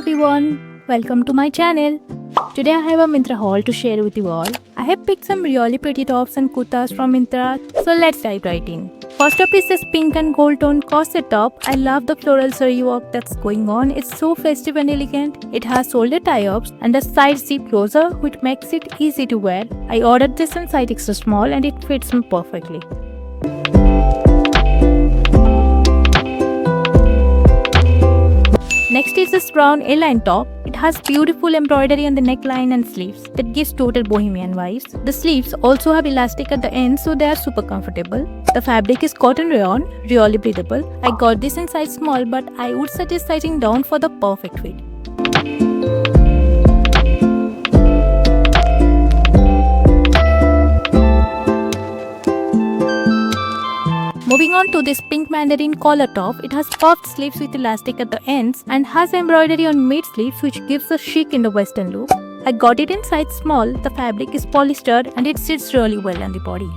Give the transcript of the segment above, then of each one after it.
everyone, welcome to my channel. Today I have a Myntra haul to share with you all. I have picked some really pretty tops and kurtas from Myntra, so let's dive right in. First up is this pink and gold tone corset top. I love the floral zari work that's going on. It's so festive and elegant. It has shoulder tie-ups and a side zip closer which makes it easy to wear. I ordered this in size extra small and it fits me perfectly. Next is this brown A-line top. It has beautiful embroidery on the neckline and sleeves that gives total bohemian vibes. The sleeves also have elastic at the end, so they are super comfortable. The fabric is cotton rayon, really breathable. I got this in size small, but I would suggest sizing down for the perfect fit. Moving on to this pink mandarin collar top, it has puffed sleeves with elastic at the ends and has embroidery on mid sleeves which gives a chic in the western look. I got it in size small, the fabric is polyester and it sits really well on the body.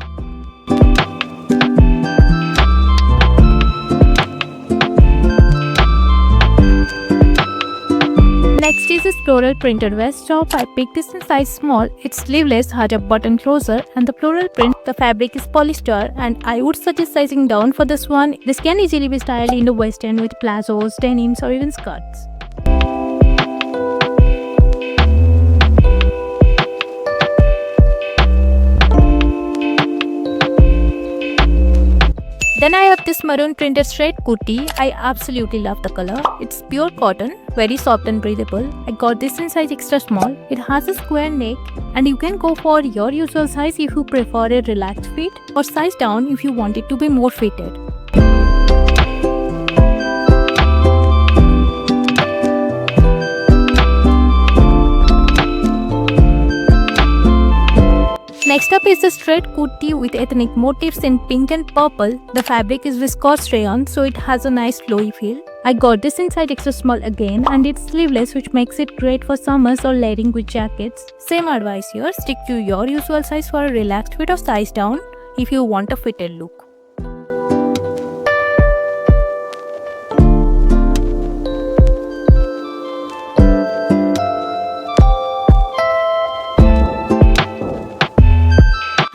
Next is this floral printed vest top. I picked this in size small. It's sleeveless, has a button closer and the floral print. The fabric is polyester and I would suggest sizing down for this one. This can easily be styled in the western with plazos, denims or even skirts. Then I have this maroon printed straight kurti. I absolutely love the color. It's pure cotton, very soft and breathable. I got this in size extra small. It has a square neck and you can go for your usual size if you prefer a relaxed fit or size down if you want it to be more fitted. Next up is the straight kurti with ethnic motifs in pink and purple. The fabric is viscose rayon, so it has a nice flowy feel. I got this in size extra small again and it's sleeveless which makes it great for summers or layering with jackets. Same advice here, stick to your usual size for a relaxed fit or size down if you want a fitted look.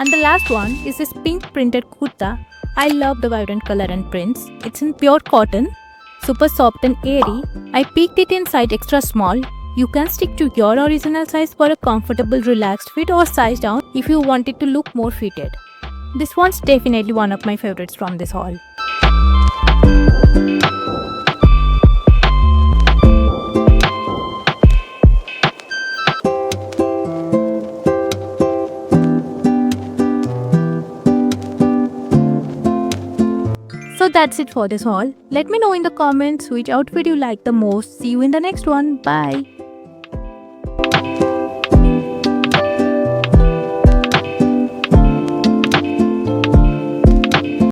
And the last one is this pink printed kurta. I love the vibrant color and prints. It's in pure cotton, super soft and airy. I picked it in size extra small. You can stick to your original size for a comfortable relaxed fit or size down if you want it to look more fitted. This one's definitely one of my favorites from this haul. So that's it for this haul. Let me know in the comments which outfit you like the most. See you in the next one. Bye.